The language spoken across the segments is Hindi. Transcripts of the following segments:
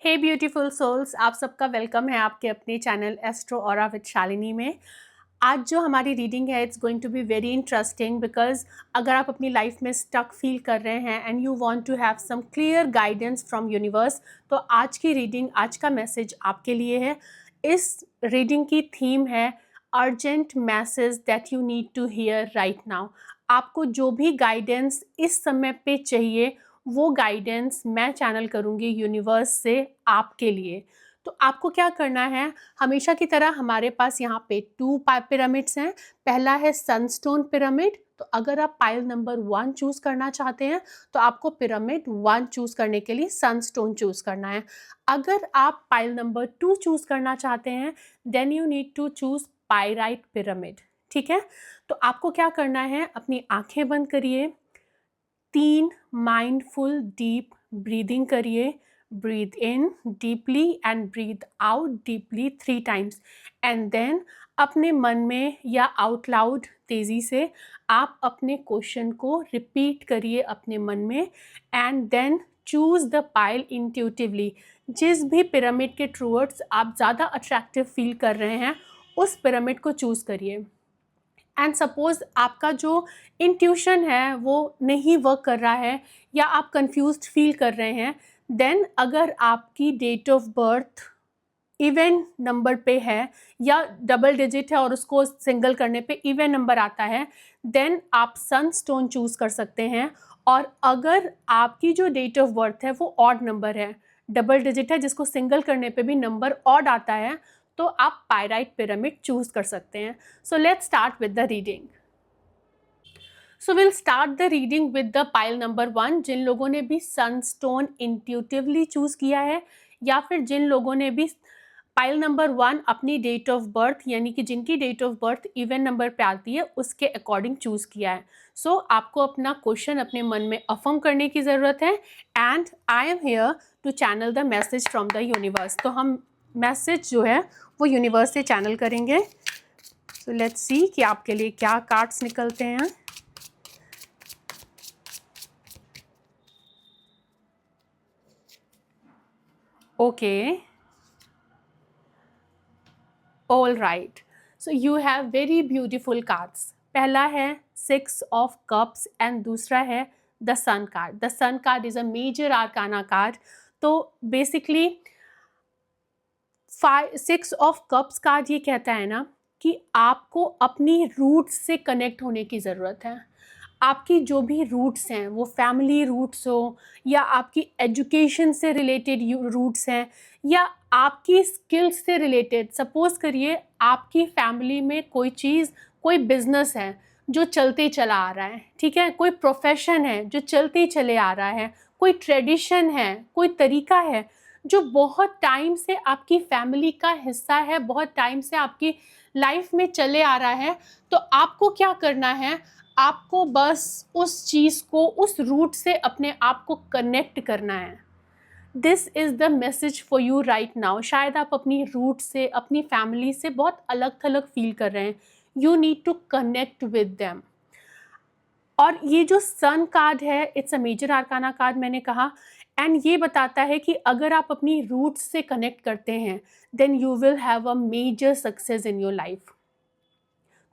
हे ब्यूटीफुल सोल्स, आप सबका वेलकम है आपके अपने channel astro aura with Shalini में। आज जो हमारी रीडिंग है it's going to be very interesting because अगर आप अपनी लाइफ में स्टक फील कर रहे हैं and you want to have some clear guidance from universe, तो आज की रीडिंग, आज का मैसेज आपके लिए है। इस रीडिंग की थीम है urgent message that you need to hear right now. आपको जो भी गाइडेंस इस समय पे चाहिए वो गाइडेंस मैं चैनल करूँगी यूनिवर्स से आपके लिए। तो आपको क्या करना है, हमेशा की तरह हमारे पास यहाँ पे 2 पिरामिड्स हैं। पहला है सनस्टोन पिरामिड। तो अगर आप पाइल नंबर 1 चूज़ करना चाहते हैं तो आपको पिरामिड 1 चूज़ करने के लिए सनस्टोन चूज़ करना है। अगर आप पाइल नंबर 2 चूज़ करना चाहते हैं then you need to choose pyrite pyramid. ठीक है, तो आपको क्या करना है, अपनी आंखें बंद करिए, 3 माइंडफुल डीप ब्रीदिंग करिए। Breathe in deeply and breathe out deeply 3 times and then अपने मन में या आउट लाउड तेज़ी से आप अपने क्वेश्चन को रिपीट करिए अपने मन में and then choose the pile intuitively. जिस भी पिरामिड के टूवर्ड्स आप ज़्यादा अट्रैक्टिव फील कर रहे हैं उस पिरामिड को चूज़ करिए। एंड सपोज़ आपका जो इंट्यूशन है वो नहीं वर्क कर रहा है या आप कंफ्यूज्ड फील कर रहे हैं, देन अगर आपकी date of birth even number पे है या डबल डिजिट है और उसको सिंगल करने पे इवन नंबर आता है, देन आप सनस्टोन चूज़ कर सकते हैं। और अगर आपकी जो डेट ऑफ बर्थ है वो ऑड नंबर है, डबल डिजिट है, जिसको सिंगल करने पे भी नंबर ऑड आता है, तो आप पाइराइट पिरामिड चूज़ कर सकते हैं। So let's start with the reading. So will start the reading with the pile number 1। जिन लोगों ने भी सनस्टोन इंट्यूटिवली चूज़ किया है या फिर जिन लोगों ने भी पाइल नंबर 1 अपनी डेट ऑफ बर्थ यानी कि जिनकी date of birth even number पे आती है उसके अकॉर्डिंग चूज़ किया है। सो आपको अपना क्वेश्चन अपने मन में अफर्म करने की ज़रूरत है and I am here to channel the message from the universe. तो हम मैसेज जो है वो यूनिवर्स से चैनल करेंगे। सो लेट्स सी कि आपके लिए क्या कार्ड्स निकलते हैं। Okay, all right, so you have very beautiful cards. पहला है 6 ऑफ कप्स एंड दूसरा है the sun card. The sun card is a major arcana card. तो बेसिकली 6 ऑफ कप्स कार्ड ये कहता है ना कि आपको अपनी रूट्स से कनेक्ट होने की ज़रूरत है। आपकी जो भी रूट्स हैं वो फैमिली रूट्स हो या आपकी एजुकेशन से रिलेटेड रूट्स हैं या आपकी स्किल्स से रिलेटेड। सपोज़ करिए आपकी फैमिली में कोई चीज़, कोई बिजनेस है जो चलते चला आ रहा है, ठीक है, कोई प्रोफेशन है जो चलते चले आ रहा है, कोई ट्रेडिशन है, कोई तरीका है जो बहुत टाइम से आपकी फैमिली का हिस्सा है, बहुत टाइम से आपकी लाइफ में चले आ रहा है। तो आपको क्या करना है, आपको बस उस चीज़ को, उस रूट से अपने आप को कनेक्ट करना है। This is the message for you right now. शायद आप अपनी रूट से, अपनी फैमिली से बहुत अलग थलग फील कर रहे हैं। You need to connect with them. और ये जो सन कार्ड है it's a major arcana card, मैंने कहा, एंड ये बताता है कि अगर आप अपनी रूट्स से कनेक्ट करते हैं then you will have a major success in your life.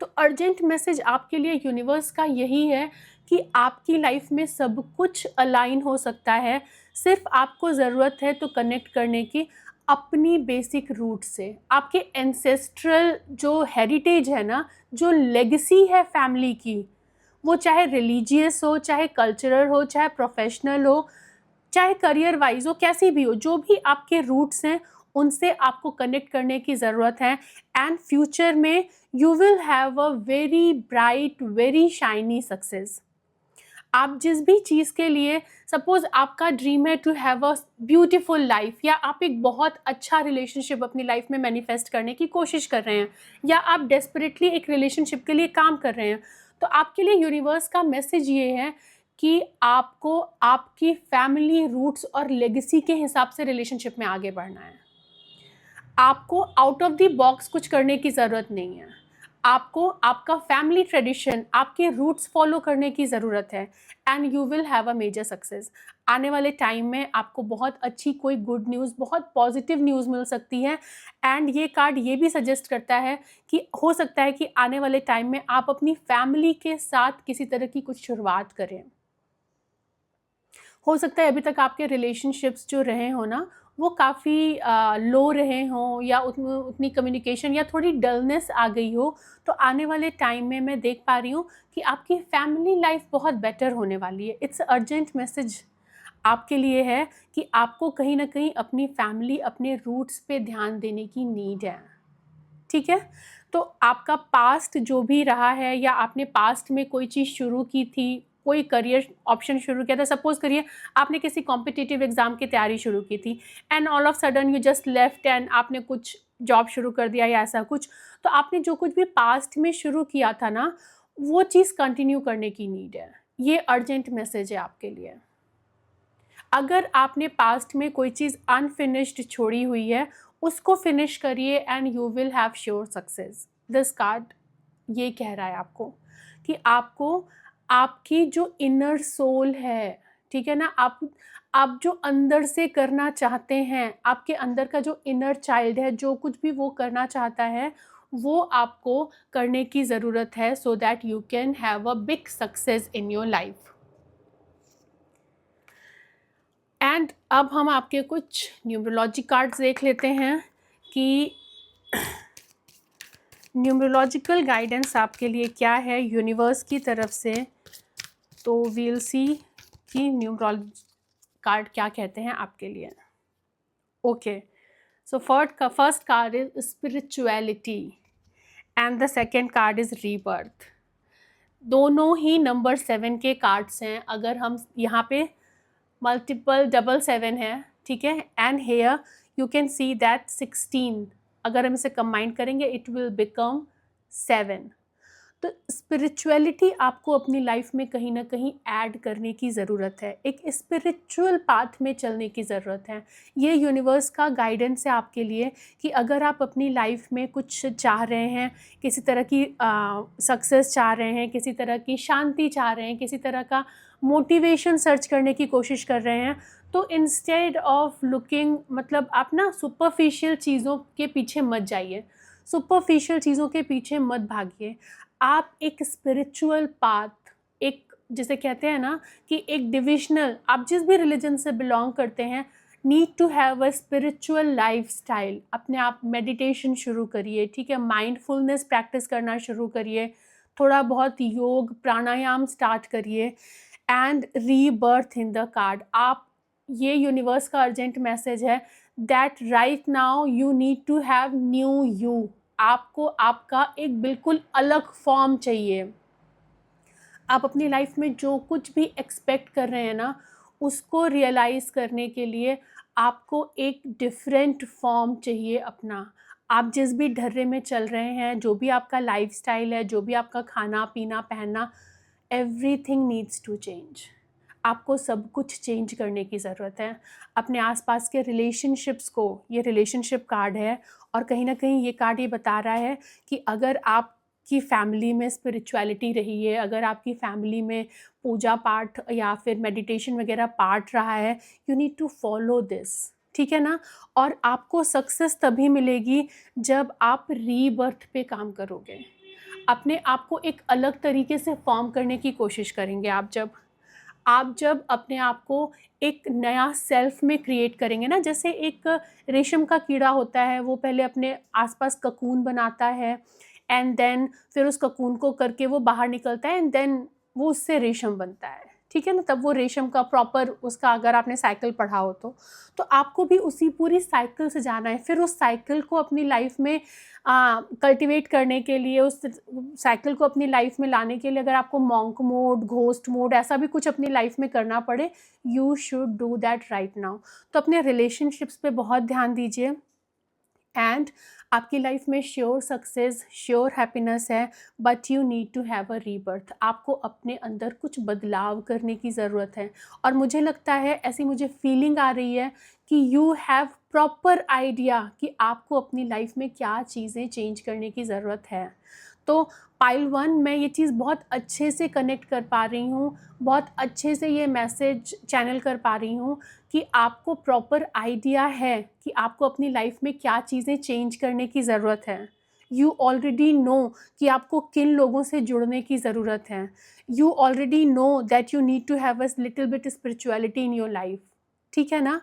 तो अर्जेंट मैसेज आपके लिए यूनिवर्स का यही है कि आपकी लाइफ में सब कुछ अलाइन हो सकता है। सिर्फ आपको ज़रूरत है तो कनेक्ट करने की अपनी बेसिक रूट से। आपके एंसेस्ट्रल जो हेरिटेज है ना, जो लेगेसी है फैमिली की, वो चाहे रिलीजियस हो, चाहे कल्चरल हो, चाहे प्रोफेशनल हो, चाहे करियर वाइज हो, कैसी भी हो, जो भी आपके रूट्स हैं उनसे आपको कनेक्ट करने की ज़रूरत है। एंड फ्यूचर में you will have a very bright, very shiny success. आप जिस भी चीज़ के लिए, सपोज़ आपका ड्रीम है to have a beautiful life, या आप एक बहुत अच्छा रिलेशनशिप अपनी लाइफ में मैनिफेस्ट करने की कोशिश कर रहे हैं, या आप डेस्परेटली एक रिलेशनशिप के लिए काम कर रहे हैं, तो आपके लिए यूनिवर्स का मैसेज ये है कि आपको आपकी फैमिली रूट्स और लेगेसी के हिसाब से रिलेशनशिप में आगे बढ़ना है। आपको आउट ऑफ द बॉक्स कुछ करने की ज़रूरत नहीं है। आपको आपका फैमिली ट्रेडिशन, आपके रूट्स फॉलो करने की ज़रूरत है and you will have a major success. आने वाले टाइम में आपको बहुत अच्छी कोई गुड न्यूज़, बहुत पॉजिटिव न्यूज़ मिल सकती है। एंड ये कार्ड ये भी सजेस्ट करता है कि हो सकता है कि आने वाले टाइम में आप अपनी फैमिली के साथ किसी तरह की कुछ शुरुआत करें। हो सकता है अभी तक आपके रिलेशनशिप्स जो रहे हो ना, वो काफ़ी लो रहे हों, या उतनी कम्युनिकेशन या थोड़ी डलनेस आ गई हो। तो आने वाले टाइम में मैं देख पा रही हूँ कि आपकी फैमिली लाइफ बहुत बेटर होने वाली है। इट्स अर्जेंट मैसेज आपके लिए है कि आपको कहीं ना कहीं अपनी फैमिली, अपने रूट्स पे ध्यान देने की नीड है। ठीक है? तो आपका पास्ट जो भी रहा है, या आपने पास्ट में कोई चीज़ शुरू की थी, कोई करियर ऑप्शन शुरू किया था, सपोज़ करिए आपने किसी कॉम्पिटिटिव एग्ज़ाम की तैयारी शुरू की थी, and all of sudden you just left and आपने कुछ जॉब शुरू कर दिया या ऐसा कुछ। तो आपने जो कुछ भी पास्ट में शुरू किया था ना, वो चीज़ कंटिन्यू करने की नीड है। ये अर्जेंट मैसेज है आपके लिए। अगर आपने पास्ट में कोई चीज़ अनफिनिश्ड छोड़ी हुई है, उसको फिनिश करिए and you will have sure success. This card ये कह रहा है आपको कि आपको आपकी जो इनर सोल है, ठीक है ना, आप जो अंदर से करना चाहते हैं, आपके अंदर का जो इनर चाइल्ड है, जो कुछ भी वो करना चाहता है, वो आपको करने की ज़रूरत है, so that you can have a big success in your life. And अब हम आपके कुछ न्यूमरोलॉजी कार्ड्स देख लेते हैं कि न्यूमरोलॉजिकल गाइडेंस आपके लिए क्या है यूनिवर्स की तरफ से। तो वील सी कि न्यूमरोलॉजी कार्ड क्या कहते हैं आपके लिए। Okay, so first card is spirituality and the second card is rebirth. दोनों ही नंबर 7 के कार्ड्स हैं। अगर हम यहाँ पे मल्टीपल डबल 7 है, ठीक है, and here you can see that 16, अगर हम इसे कंबाइन करेंगे इट विल बिकम 7। तो स्पिरिचुअलिटी आपको अपनी लाइफ में कहीं ना कहीं ऐड करने की ज़रूरत है, एक स्पिरिचुअल पाथ में चलने की ज़रूरत है। ये यूनिवर्स का गाइडेंस है आपके लिए कि अगर आप अपनी लाइफ में कुछ चाह रहे हैं, किसी तरह की सक्सेस चाह रहे हैं, किसी तरह की शांति चाह रहे हैं, किसी तरह का मोटिवेशन सर्च करने की कोशिश कर रहे हैं, तो इंस्टेड ऑफ लुकिंग, मतलब आप ना सुपरफिशियल चीज़ों के पीछे मत जाइए, सुपरफिशियल चीज़ों के पीछे मत भागिए। आप एक स्पिरिचुअल पाथ, एक जिसे कहते हैं ना कि एक डिविजनल, आप जिस भी रिलीजन से बिलोंग करते हैं, need to have a spiritual life style. अपने आप मेडिटेशन शुरू करिए, ठीक है, माइंडफुलनेस प्रैक्टिस करना शुरू करिए, थोड़ा बहुत योग प्राणायाम स्टार्ट करिए। And rebirth in the card, आप, ये यूनिवर्स का अर्जेंट मैसेज है that right now you need to have new you. आपको आपका एक बिल्कुल अलग फॉर्म चाहिए। आप अपनी लाइफ में जो कुछ भी एक्सपेक्ट कर रहे हैं ना, उसको रियलाइज़ करने के लिए आपको एक डिफरेंट फॉर्म चाहिए अपना। आप जिस भी ढर्रे में चल रहे हैं, जो भी आपका लाइफस्टाइल है, जो भी आपका खाना पीना पहनना, एवरीथिंग नीड्स टू चेंज। आपको सब कुछ चेंज करने की ज़रूरत है। अपने आसपास के रिलेशनशिप्स को, ये रिलेशनशिप कार्ड है, और कहीं ना कहीं ये कार्ड ये बता रहा है कि अगर आपकी फैमिली में स्पिरिचुअलिटी रही है, अगर आपकी फैमिली में पूजा पाठ या फिर मेडिटेशन वगैरह पाठ रहा है, you need to follow this, ठीक है ना। और आपको सक्सेस तभी मिलेगी जब आप रीबर्थ पे काम करोगे, अपने आप को एक अलग तरीके से फॉर्म करने की कोशिश करेंगे। आप जब अपने आप को एक नया सेल्फ में क्रिएट करेंगे ना, जैसे एक रेशम का कीड़ा होता है, वो पहले अपने आसपास ककून बनाता है, एंड देन फिर उस ककून को करके वो बाहर निकलता है, एंड देन वो उससे रेशम बनता है, ठीक है ना। तब वो रेशम का प्रॉपर उसका, अगर आपने साइकिल पढ़ा हो तो आपको भी उसी पूरी साइकिल से जाना है। फिर उस साइकिल को अपनी लाइफ में कल्टिवेट करने के लिए, उस साइकिल को अपनी लाइफ में लाने के लिए, अगर आपको मॉन्क मोड, घोस्ट मोड, ऐसा भी कुछ अपनी लाइफ में करना पड़े, you should do that right now. तो अपने रिलेशनशिप्स पे बहुत ध्यान दीजिए, एंड आपकी लाइफ में श्योर सक्सेस, श्योर हैप्पीनेस है, but you need to have a rebirth. आपको अपने अंदर कुछ बदलाव करने की ज़रूरत है, और मुझे लगता है, ऐसी मुझे फीलिंग आ रही है कि यू हैव प्रॉपर आइडिया कि आपको अपनी लाइफ में क्या चीज़ें चेंज करने की ज़रूरत है। तो पाइल 1 मैं ये चीज़ बहुत अच्छे से कनेक्ट कर पा रही हूँ, बहुत अच्छे से ये मैसेज चैनल कर पा रही हूँ कि आपको प्रॉपर आइडिया है कि आपको अपनी लाइफ में क्या चीज़ें चेंज करने की ज़रूरत है। यू ऑलरेडी नो कि आपको किन लोगों से जुड़ने की ज़रूरत है। You already know that you need to have a little bit spirituality in your life. ठीक है ना?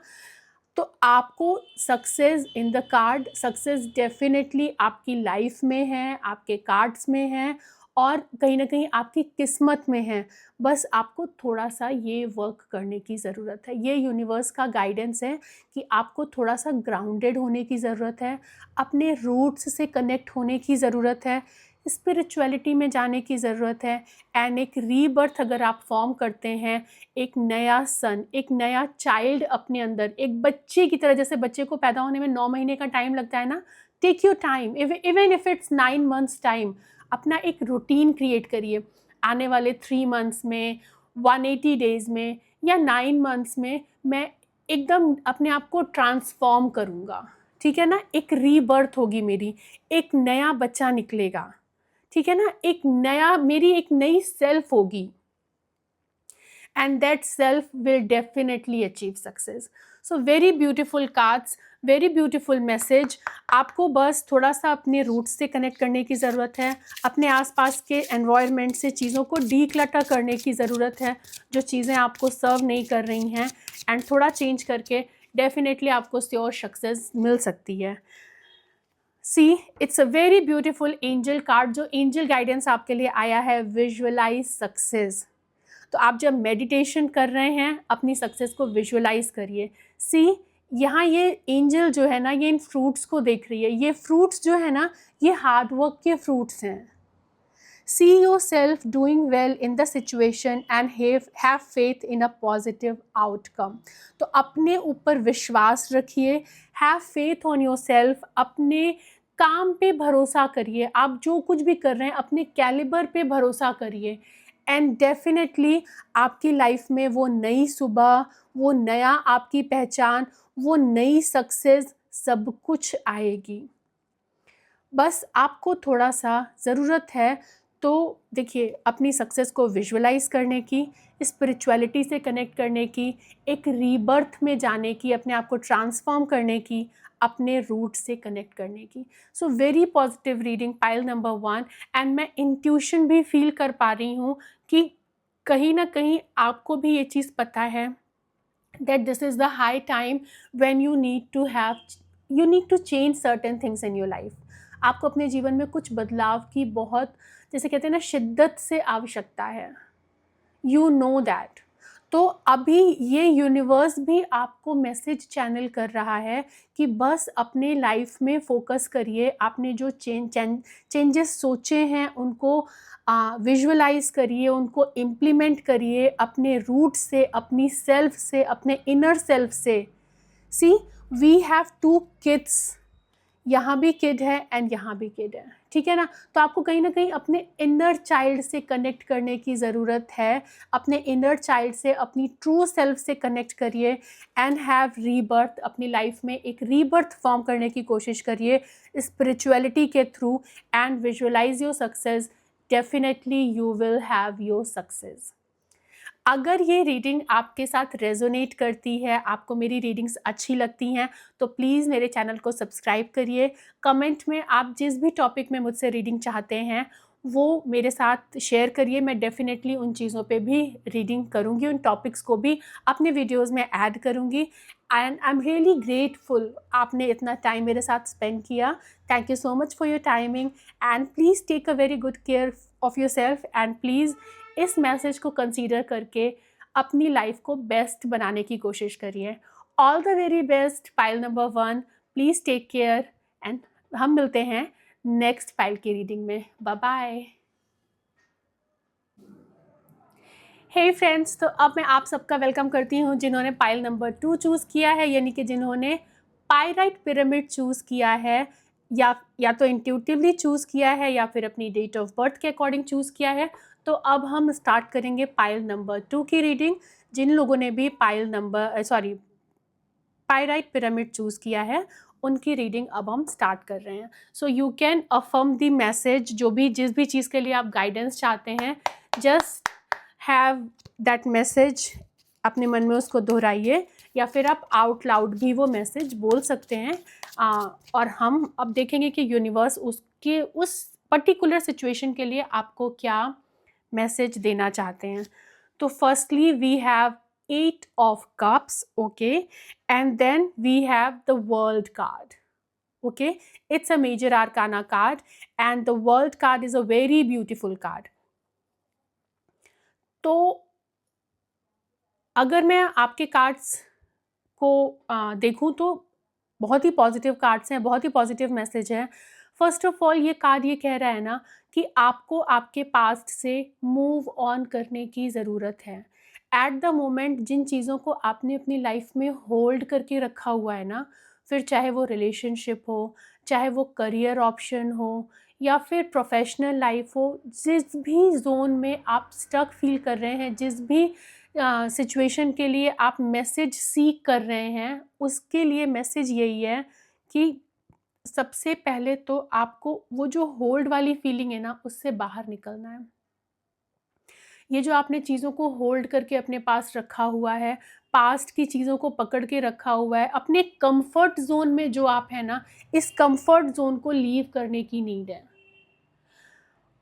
तो आपको success in the card, success definitely आपकी लाइफ में है, आपके कार्ड्स में है और कहीं ना कहीं आपकी किस्मत में है। बस आपको थोड़ा सा ये वर्क करने की ज़रूरत है। ये यूनिवर्स का गाइडेंस है कि आपको थोड़ा सा ग्राउंडेड होने की ज़रूरत है, अपने रूट्स से कनेक्ट होने की ज़रूरत है, स्पिरिचुअलिटी में जाने की ज़रूरत है। एंड एक रीबर्थ अगर आप फॉर्म करते हैं, एक नया सन, एक नया चाइल्ड अपने अंदर, एक बच्चे की तरह, जैसे बच्चे को पैदा होने में 9 महीने का टाइम लगता है ना, take your time, even if it's 9 months time. अपना एक रूटीन क्रिएट करिए। आने वाले 3 मंथ्स में, 180 डेज़ में या 9 मंथ्स में मैं एकदम अपने आप को ट्रांसफॉर्म करूँगा। ठीक है ना? एक रीबर्थ होगी मेरी, एक नया बच्चा निकलेगा। ठीक है ना? एक नया, मेरी एक नई सेल्फ होगी and that self will definitely achieve success. So very beautiful cards, very beautiful message. आपको बस थोड़ा सा अपने रूट्स से कनेक्ट करने की ज़रूरत है, अपने आसपास के एनवायरनमेंट से चीज़ों को डीक्लटर करने की ज़रूरत है जो चीज़ें आपको सर्व नहीं कर रही हैं, एंड थोड़ा चेंज करके डेफिनेटली आपको श्योर सक्सेस मिल सकती है। See, it's a very beautiful angel card. जो एंजल गाइडेंस आपके लिए आया है, विजुअलाइज सक्सेस। तो आप जब मेडिटेशन कर रहे हैं, अपनी सक्सेस को विजुअलाइज करिए। सी, यहाँ ये एंजल जो है ना, ये इन फ्रूट्स को देख रही है। ये फ्रूट्स जो है ना, ये हार्डवर्क के फ्रूट्स हैं। See your self doing well in the situation and have faith in a positive outcome. तो अपने ऊपर विश्वास रखिए, have faith on your self, अपने काम पे भरोसा करिए। आप जो कुछ भी कर रहे हैं, अपने कैलिबर पे भरोसा करिए, एंड डेफिनेटली आपकी लाइफ में वो नई सुबह, वो नया आपकी पहचान, वो नई सक्सेस सब कुछ आएगी। बस आपको थोड़ा सा ज़रूरत है, तो देखिए, अपनी सक्सेस को विजुअलाइज करने की, स्पिरिचुअलिटी से कनेक्ट करने की, एक रीबर्थ में जाने की, अपने आप को ट्रांसफॉर्म करने की, अपने रूट से कनेक्ट करने की। सो very positive reading, pile number 1। And मैं इंट्यूशन भी फील कर पा रही हूँ कि कहीं ना कहीं आपको भी ये चीज़ पता है that this is the high time when you need to change certain things in your life. आपको अपने जीवन में कुछ बदलाव की बहुत, जैसे कहते हैं ना, शिद्दत से आवश्यकता है। You know that. तो अभी ये यूनिवर्स भी आपको मैसेज चैनल कर रहा है कि बस अपने लाइफ में फोकस करिए। आपने जो चेंजेस सोचे हैं उनको विजुअलाइज करिए, उनको इम्प्लीमेंट करिए अपने रूट से, अपनी सेल्फ से, अपने इनर सेल्फ से। सी, वी हैव 2 किड्स, यहाँ भी किड है एंड यहाँ भी किड है। ठीक है ना? तो आपको कहीं ना कहीं अपने इनर चाइल्ड से कनेक्ट करने की ज़रूरत है। अपने इनर चाइल्ड से, अपनी ट्रू सेल्फ से कनेक्ट करिए एंड हैव रीबर्थ। अपनी लाइफ में एक रीबर्थ फॉर्म करने की कोशिश करिए स्पिरिचुअलिटी के through, and visualise your success. Definitely you will have your success. अगर ये रीडिंग आपके साथ रेजोनेट करती है, आपको मेरी रीडिंग्स अच्छी लगती हैं, तो प्लीज़ मेरे चैनल को सब्सक्राइब करिए। कमेंट में आप जिस भी टॉपिक में मुझसे रीडिंग चाहते हैं वो मेरे साथ शेयर करिए। मैं डेफिनेटली उन चीज़ों पे भी रीडिंग करूँगी, उन टॉपिक्स को भी अपने वीडियोज़ में ऐड करूँगी। And I am really grateful आपने इतना टाइम मेरे साथ स्पेंड किया। Thank you so much for your timing, and please take a very good care of yourself, and please इस मैसेज को कंसीडर करके अपनी लाइफ को बेस्ट बनाने की कोशिश करिए। All the very best, pile number 1। Please take care, and हम मिलते हैं नेक्स्ट पाइल की रीडिंग में। Bye bye. हे फ्रेंड्स, तो अब मैं आप सबका वेलकम करती हूँ जिन्होंने पाइल नंबर 2 चूज़ किया है, यानी कि जिन्होंने पाइराइट पिरामिड चूज़ किया है, या तो इंट्यूटिवली चूज़ किया है या फिर अपनी डेट ऑफ बर्थ के अकॉर्डिंग चूज़ किया है। तो अब हम स्टार्ट करेंगे पाइल नंबर 2 की रीडिंग। जिन लोगों ने भी पाइराइट पिरामिड चूज़ किया है उनकी रीडिंग अब हम स्टार्ट कर रहे हैं। So you can affirm the message, जो भी जिस भी चीज़ के लिए आप गाइडेंस चाहते हैं, जस्ट हैव दैट मैसेज, अपने मन में उसको दोहराइए, या फिर आप आउट लाउड भी वो मैसेज बोल सकते हैं। और हम अब देखेंगे कि यूनिवर्स उसके उस पर्टिकुलर सिचुएशन के लिए आपको क्या मैसेज देना चाहते हैं। तो firstly we have 8 of cups, okay, and then we have the world card, okay. It's a major arcana card and the world card is a very beautiful card. तो अगर मैं आपके कार्ड्स को देखूं तो बहुत ही पॉजिटिव कार्ड्स हैं, बहुत ही पॉजिटिव मैसेज है। फर्स्ट ऑफ ऑल ये कार्ड ये कह रहा है ना कि आपको आपके पास्ट से मूव ऑन करने की ज़रूरत है। एट द मोमेंट जिन चीज़ों को आपने अपनी लाइफ में होल्ड करके रखा हुआ है ना, फिर चाहे वो रिलेशनशिप हो, चाहे वो करियर ऑप्शन हो, या फिर प्रोफेशनल लाइफ हो, जिस भी जोन में आप स्टक फील कर रहे हैं, जिस भी सिचुएशन के लिए आप मैसेज सीक कर रहे हैं, उसके लिए मैसेज यही है कि सबसे पहले तो आपको वो जो होल्ड वाली फीलिंग है ना, उससे बाहर निकलना है। ये जो आपने चीज़ों को होल्ड करके अपने पास रखा हुआ है, पास्ट की चीज़ों को पकड़ के रखा हुआ है, अपने कंफर्ट जोन में जो आप हैं ना, इस कंफर्ट जोन को लीव करने की नीड है।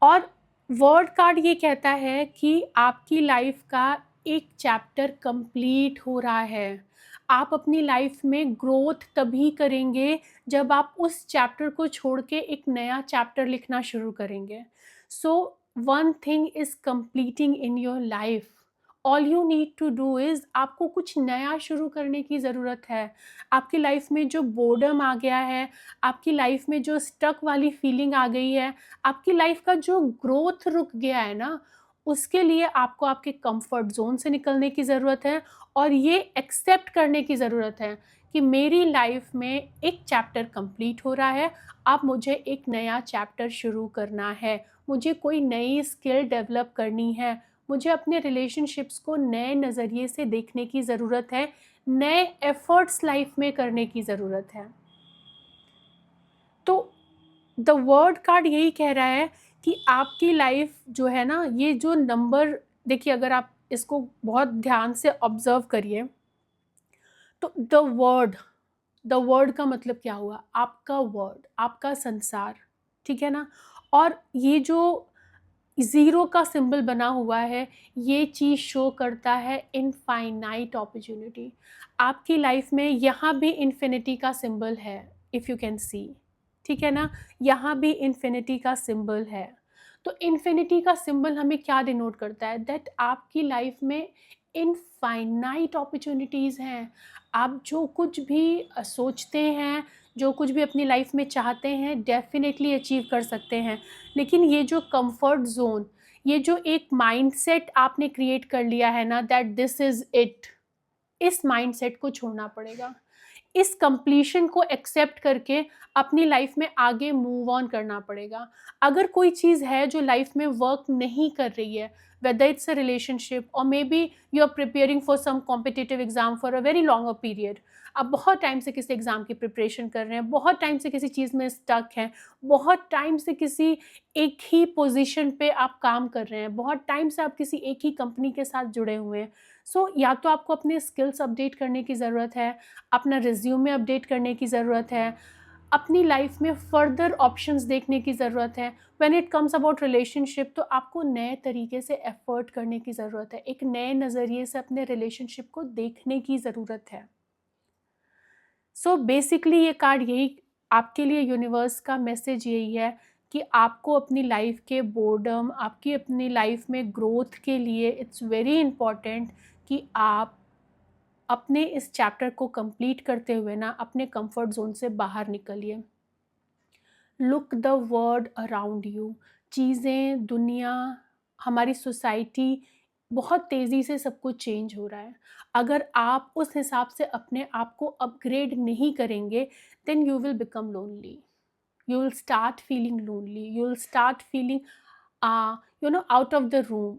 और वर्ड कार्ड ये कहता है कि आपकी लाइफ का एक चैप्टर कंप्लीट हो रहा है। आप अपनी लाइफ में ग्रोथ तभी करेंगे जब आप उस चैप्टर को छोड़ के एक नया चैप्टर लिखना शुरू करेंगे। So one thing is completing in your life. All you need to do is, आपको कुछ नया शुरू करने की ज़रूरत है। आपकी लाइफ में जो बोर्डम आ गया है, आपकी लाइफ में जो स्टक वाली फीलिंग आ गई है, आपकी लाइफ का जो ग्रोथ रुक गया है ना, उसके लिए आपको आपके कंफर्ट जोन से निकलने की ज़रूरत है और ये एक्सेप्ट करने की ज़रूरत है कि मेरी लाइफ में एक चैप्टर कंप्लीट हो रहा है, अब मुझे एक नया चैप्टर शुरू करना है, मुझे कोई नई स्किल डेवलप करनी है, मुझे अपने रिलेशनशिप्स को नए नज़रिए से देखने की ज़रूरत है, नए एफर्ट्स लाइफ में करने की ज़रूरत है। तो द वर्ड कार्ड यही कह रहा है कि आपकी लाइफ जो है ना, ये जो नंबर देखिए, अगर आप इसको बहुत ध्यान से ऑब्जर्व करिए तो द वर्ड का मतलब क्या हुआ, आपका वर्ड, आपका संसार, ठीक है ना। और ये जो ज़ीरो का सिंबल बना हुआ है, ये चीज़ शो करता है इनफाइनाइट अपॉर्चुनिटी। आपकी लाइफ में यहाँ भी इन्फिनिटी का सिंबल है, इफ़ यू कैन सी, ठीक है ना, यहाँ भी इन्फिनिटी का सिंबल है। तो इन्फिनिटी का सिंबल हमें क्या डिनोट करता है, दैट आपकी लाइफ में इनफाइनाइट अपॉर्चुनिटीज़ हैं। आप जो कुछ भी सोचते हैं, जो कुछ भी अपनी लाइफ में चाहते हैं, डेफिनेटली अचीव कर सकते हैं। लेकिन ये जो कंफर्ट जोन, ये जो एक माइंडसेट आपने क्रिएट कर लिया है ना, दैट दिस इज़ इट, इस माइंडसेट को छोड़ना पड़ेगा। इस कंप्लीशन को एक्सेप्ट करके अपनी लाइफ में आगे मूव ऑन करना पड़ेगा। अगर कोई चीज़ है जो लाइफ में वर्क नहीं कर रही है, whether it's a relationship or maybe you are preparing for some competitive exam for a very longer period, आप बहुत टाइम से किसी एग्ज़ाम की प्रिपरेशन कर रहे हैं, बहुत टाइम से किसी चीज़ में स्टक हैं, बहुत टाइम से किसी एक ही पोजीशन पे आप काम कर रहे हैं, बहुत टाइम से आप किसी एक ही कंपनी के साथ जुड़े हुए हैं। सो या तो आपको अपने स्किल्स अपडेट करने की ज़रूरत है, अपना रिज्यूमे अपडेट करने की ज़रूरत है, अपनी लाइफ में फर्दर ऑप्शंस देखने की ज़रूरत है। When it comes about relationship, तो आपको नए तरीके से एफर्ट करने की ज़रूरत है, एक नए नज़रिए से अपने रिलेशनशिप को देखने की ज़रूरत है। सो बेसिकली ये कार्ड यही आपके लिए, यूनिवर्स का मैसेज यही है कि आपको अपनी लाइफ के बोर्डम, आपकी अपनी लाइफ में ग्रोथ के लिए इट्स वेरी इम्पॉर्टेंट कि आप अपने इस चैप्टर को कंप्लीट करते हुए ना अपने कंफर्ट जोन से बाहर निकलिए। Look the world around you. चीज़ें, दुनिया, हमारी सोसाइटी, बहुत तेज़ी से सब कुछ चेंज हो रहा है। अगर आप उस हिसाब से अपने आप को अपग्रेड नहीं करेंगे, then you will become lonely, you will start feeling lonely, you will start feeling out of the room.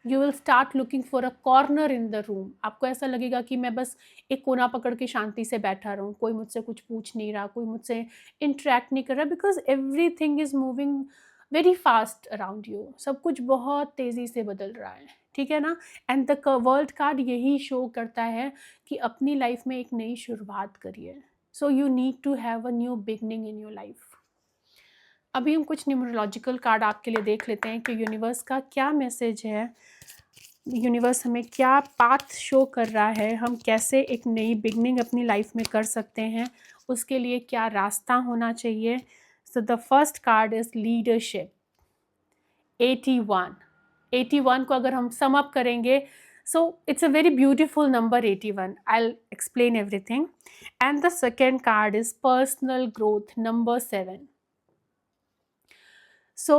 You will start looking for a corner in the room. आपको ऐसा लगेगा कि मैं बस एक कोना पकड़ के शांति से बैठा रहूँ, कोई मुझसे कुछ पूछ नहीं रहा, कोई मुझसे इंटरेक्ट नहीं कर रहा, because every thing is moving very fast around you. सब कुछ बहुत तेज़ी से बदल रहा है, ठीक है ना. एंड द वर्ल्ड कार्ड यही शो करता है कि अपनी लाइफ में एक नई शुरुआत करिए. So you need to have a new beginning in your life. अभी हम कुछ न्यूमरोलॉजिकल कार्ड आपके लिए देख लेते हैं कि यूनिवर्स का क्या मैसेज है, यूनिवर्स हमें क्या पाथ शो कर रहा है, हम कैसे एक नई बिगनिंग अपनी लाइफ में कर सकते हैं, उसके लिए क्या रास्ता होना चाहिए. So the first card is leadership. 81. 81 को अगर हम सम अप करेंगे, so it's a very beautiful number 81. I'll explain everything. And the second card is personal growth, number 7. So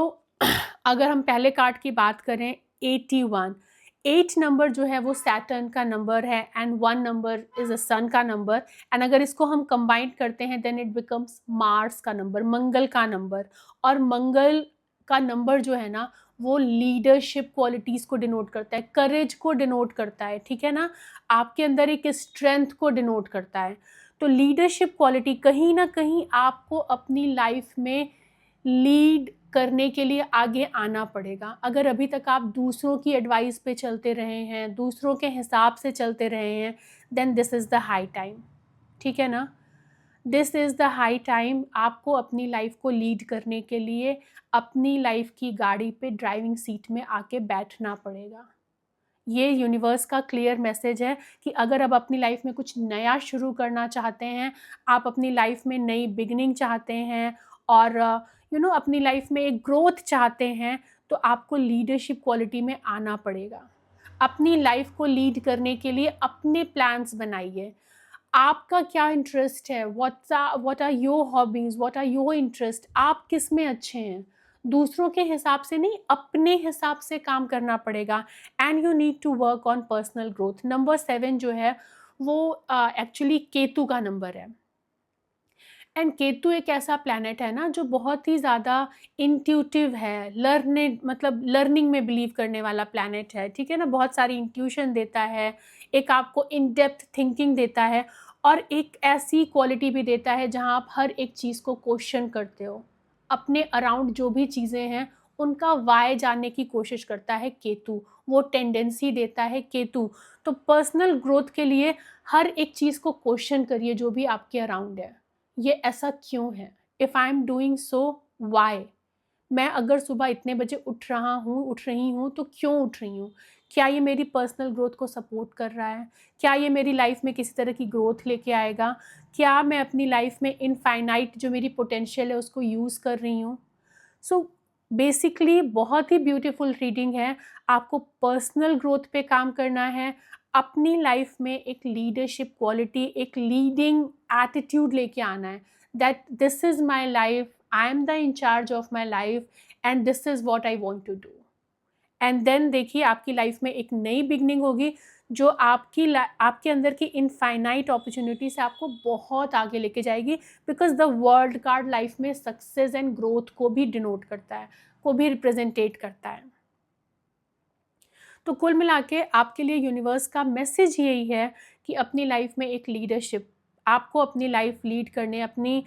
अगर हम पहले कार्ड की बात करें 81, 8 नंबर जो है वो सैटर्न का नंबर है एंड 1 नंबर इज अ सन का नंबर. एंड अगर इसको हम कंबाइन करते हैं देन इट बिकम्स मार्स का नंबर, मंगल का नंबर. और मंगल का नंबर जो है ना वो लीडरशिप क्वालिटीज़ को डिनोट करता है, करेज को डिनोट करता है, ठीक है ना. आपके अंदर एक स्ट्रेंथ को डिनोट करता है. तो लीडरशिप क्वालिटी कहीं ना कहीं आपको अपनी लाइफ में लीड करने के लिए आगे आना पड़ेगा. अगर अभी तक आप दूसरों की एडवाइस पे चलते रहे हैं, दूसरों के हिसाब से चलते रहे हैं, then this is the high time, ठीक है ना. This is the high time आपको अपनी लाइफ को लीड करने के लिए अपनी लाइफ की गाड़ी पे ड्राइविंग सीट में आके बैठना पड़ेगा. ये यूनिवर्स का क्लियर मैसेज है कि अगर आप अपनी लाइफ में कुछ नया शुरू करना चाहते हैं, आप अपनी लाइफ में नई बिगनिंग चाहते हैं और अपनी लाइफ में एक ग्रोथ चाहते हैं, तो आपको लीडरशिप क्वालिटी में आना पड़ेगा. अपनी लाइफ को लीड करने के लिए अपने प्लान्स बनाइए. आपका क्या इंटरेस्ट है, what are your hobbies, what are your interest, आप किस में अच्छे हैं. दूसरों के हिसाब से नहीं, अपने हिसाब से काम करना पड़ेगा. And you need to work on personal growth. Number 7 जो है वो एक्चुअली केतु का नंबर है. एंड केतु एक ऐसा प्लैनेट है ना जो बहुत ही ज़्यादा इंट्यूटिव है, लर्निंग में बिलीव करने वाला प्लैनेट है, ठीक है ना. बहुत सारी इंट्यूशन देता है, एक आपको इन डेप्थ थिंकिंग देता है और एक ऐसी क्वालिटी भी देता है जहाँ आप हर एक चीज़ को क्वेश्चन करते हो. अपने अराउंड जो भी चीज़ें हैं उनका वाय जानने की कोशिश करता है केतु, वो टेंडेंसी देता है केतु. तो पर्सनल ग्रोथ के लिए हर एक चीज़ को क्वेश्चन करिए जो भी आपके अराउंड है. ये ऐसा क्यों है, if I am doing so why. मैं अगर सुबह इतने बजे उठ रही हूँ तो क्यों उठ रही हूँ. क्या ये मेरी पर्सनल ग्रोथ को सपोर्ट कर रहा है, क्या ये मेरी लाइफ में किसी तरह की ग्रोथ लेके आएगा, क्या मैं अपनी लाइफ में इनफाइनाइट जो मेरी पोटेंशियल है उसको यूज़ कर रही हूँ. सो बेसिकली बहुत ही ब्यूटीफुल रीडिंग है. आपको पर्सनल ग्रोथ पे काम करना है, अपनी लाइफ में एक लीडरशिप क्वालिटी, एक लीडिंग एटीट्यूड लेके आना है. That this is my life, I am the incharge of my life and this is what I want to do. And then देखिए आपकी लाइफ में एक नई बिगनिंग होगी जो आपके अंदर की इनफाइनाइट अपॉर्चुनिटी से आपको बहुत आगे लेके जाएगी. Because the world card life में सक्सेस एंड ग्रोथ को भी डिनोट करता है, को भी रिप्रेजेंटेट करता है. तो कुल मिला के आपके लिए यूनिवर्स का मैसेज यही है कि अपनी लाइफ में एक लीडरशिप, आपको अपनी लाइफ लीड करने अपनी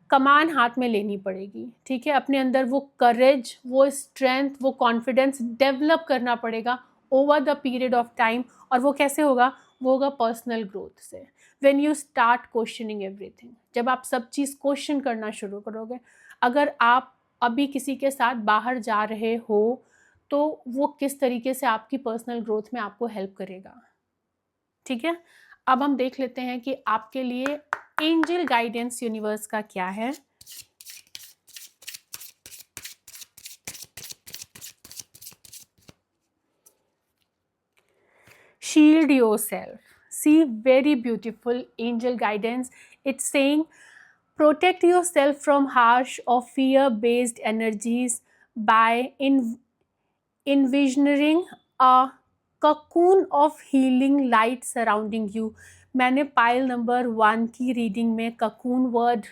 कमान हाथ में लेनी पड़ेगी, ठीक है. अपने अंदर वो करेज, वो स्ट्रेंथ, वो कॉन्फिडेंस डेवलप करना पड़ेगा over the period of time. और वो कैसे होगा, वो होगा पर्सनल ग्रोथ से. When you start questioning everything, जब आप सब चीज़ क्वेश्चन करना शुरू करोगे. अगर आप अभी किसी के साथ बाहर जा रहे हो तो वो किस तरीके से आपकी पर्सनल ग्रोथ में आपको हेल्प करेगा, ठीक है. अब हम देख लेते हैं कि आपके लिए एंजल गाइडेंस यूनिवर्स का क्या है. Shield yourself. See, very beautiful angel guidance. It's saying protect yourself from harsh or fear-based energies by envisioning a cocoon of healing light surrounding you. मैंने पाइल नंबर 1 की रीडिंग में ककून वर्ड,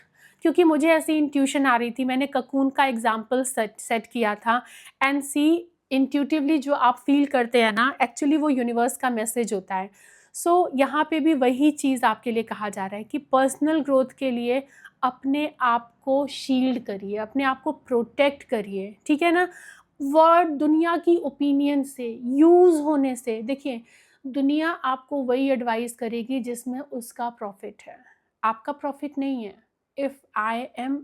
क्योंकि मुझे ऐसी इंट्यूशन आ रही थी, मैंने ककून का एग्जाम्पल सेट किया था. एंड सी, इंट्यूटिवली जो आप फील करते हैं ना, एक्चुअली वो यूनिवर्स का मैसेज होता है। सो यहाँ पे भी वही चीज़ आपके लिए कहा जा रहा है कि पर्सनल ग्रोथ के लिए अपने आप को शील्ड करिए, अपने आप को प्रोटेक्ट करिए, ठीक है ना। वर्ड दुनिया की ओपिनियन से, यूज़ होने से, देखिए दुनिया आपको वही एडवाइस करेगी जिसमें उसका प्रॉफिट है, आपका प्रॉफिट नहीं है। इफ़ आई एम,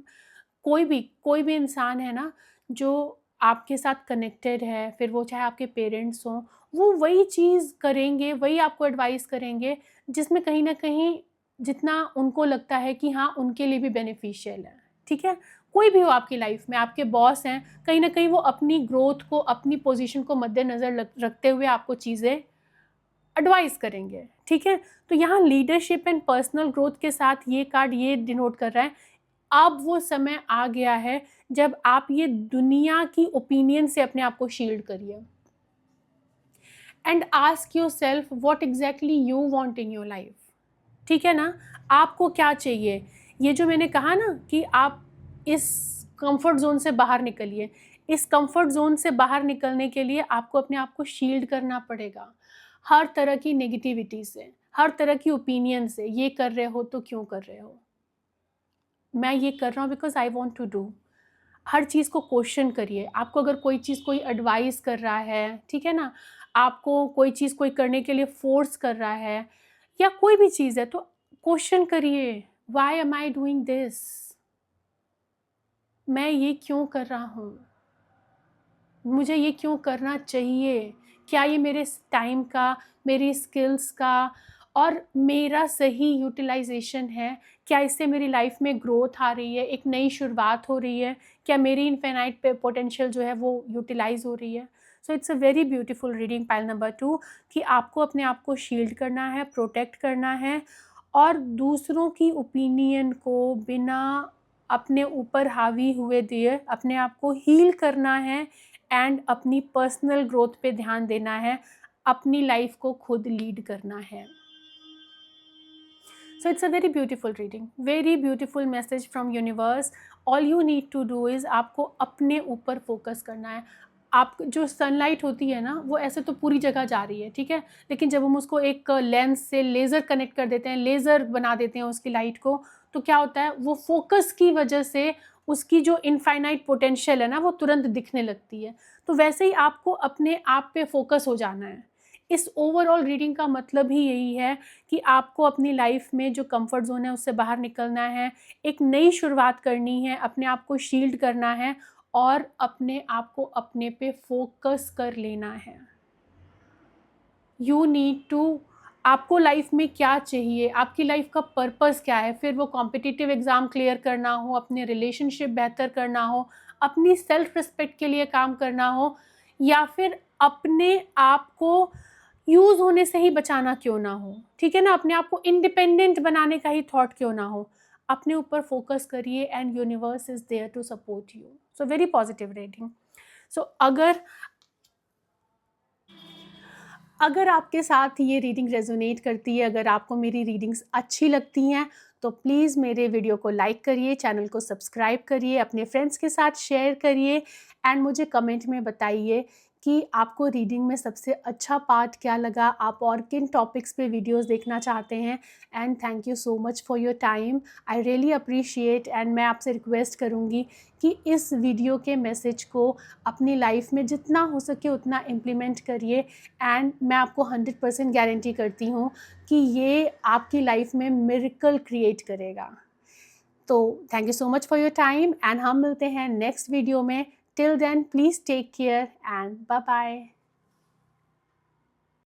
कोई भी इंसान है ना जो आपके साथ कनेक्टेड है, फिर वो चाहे आपके पेरेंट्स हों, वो वही चीज़ करेंगे, वही आपको एडवाइस करेंगे जिसमें कहीं न कहीं जितना उनको लगता है कि हाँ, उनके लिए भी बेनिफिशियल है, ठीक है? कोई भी हो आपकी लाइफ में, आपके बॉस हैं, कहीं न कहीं वो अपनी ग्रोथ को, अपनी पोज़ीशन को मद्देनज़र रखते हुए आपको चीज़ें एडवाइस करेंगे, ठीक है? तो यहाँ लीडरशिप एंड पर्सनल ग्रोथ के साथ ये कार्ड ये डिनोट कर रहा है, अब वो समय आ गया है जब आप ये दुनिया की ओपिनियन से अपने आप को शील्ड करिए and ask yourself what exactly you want in your life, ठीक है ना। आपको क्या चाहिए, ये जो मैंने कहा ना कि आप इस कंफर्ट जोन से बाहर निकलिए, इस कंफर्ट जोन से बाहर निकलने के लिए आपको अपने आप को शील्ड करना पड़ेगा हर तरह की नेगेटिविटी से, हर तरह की ओपिनियन से। ये कर रहे हो तो क्यों कर रहे हो, मैं ये कर रहा हूँ because I want to do. हर चीज़ को क्वेश्चन करिए। आपको अगर कोई चीज़ कोई एडवाइस कर रहा है, ठीक है ना, आपको कोई चीज़ कोई करने के लिए फोर्स कर रहा है या कोई भी चीज़ है, तो क्वेश्चन करिए, why am I doing this, मैं ये क्यों कर रहा हूँ, मुझे ये क्यों करना चाहिए, क्या ये मेरे टाइम का, मेरी स्किल्स का और मेरा सही यूटिलाइजेशन है, क्या इससे मेरी लाइफ में ग्रोथ आ रही है, एक नई शुरुआत हो रही है, क्या मेरी इनफाइनाइट पोटेंशियल जो है वो यूटिलाइज हो रही है। So it's a very beautiful reading pile number 2 कि आपको अपने आप को शील्ड करना है, प्रोटेक्ट करना है और दूसरों की ओपिनियन को बिना अपने ऊपर हावी हुए दिए अपने आप को हील करना है एंड अपनी पर्सनल ग्रोथ पे ध्यान देना है, अपनी लाइफ को खुद लीड करना है। So it's a very beautiful reading, very beautiful message from universe. All you need to do is आपको अपने ऊपर फोकस करना है। आप जो सनलाइट होती है ना, वो ऐसे तो पूरी जगह जा रही है, ठीक है, लेकिन जब हम उसको एक लेंस से लेज़र कनेक्ट कर देते हैं, लेज़र बना देते हैं उसकी लाइट को, तो क्या होता है, वो फोकस की वजह से उसकी जो इनफाइनाइट पोटेंशियल है ना, वो तुरंत दिखने लगती है। तो वैसे ही आपको अपने आप पे फोकस हो जाना है। इस ओवरऑल रीडिंग का मतलब ही यही है कि आपको अपनी लाइफ में जो कंफर्ट जोन है उससे बाहर निकलना है, एक नई शुरुआत करनी है, अपने आप को शील्ड करना है और अपने आप को अपने पे फोकस कर लेना है। यू नीड टू, आपको लाइफ में क्या चाहिए, आपकी लाइफ का पर्पस क्या है, फिर वो कॉम्पिटिटिव एग्ज़ाम क्लियर करना हो, अपने रिलेशनशिप बेहतर करना हो, अपनी सेल्फ रिस्पेक्ट के लिए काम करना हो, या फिर अपने आप को यूज़ होने से ही बचाना क्यों ना हो, ठीक है ना, अपने आप को इंडिपेंडेंट बनाने का ही थॉट क्यों ना हो, अपने ऊपर फोकस करिए and universe is there to support you. So very positive reading. So अगर आपके साथ ये रीडिंग रेजोनेट करती है, अगर आपको मेरी रीडिंग्स अच्छी लगती हैं, तो प्लीज़ मेरे वीडियो को लाइक करिए, चैनल को सब्सक्राइब करिए, अपने फ्रेंड्स के साथ शेयर करिए एंड मुझे कमेंट में बताइए कि आपको रीडिंग में सबसे अच्छा पार्ट क्या लगा, आप और किन टॉपिक्स पे वीडियोस देखना चाहते हैं। And thank you so much for your time, I really appreciate. And मैं आपसे रिक्वेस्ट करूँगी कि इस वीडियो के मैसेज को अपनी लाइफ में जितना हो सके उतना इम्प्लीमेंट करिए एंड मैं आपको 100% गारंटी करती हूँ कि ये आपकी लाइफ में मिरेकल क्रिएट करेगा। तो thank you so much for your time and हम मिलते हैं नेक्स्ट वीडियो में। Till then please take care and bye bye.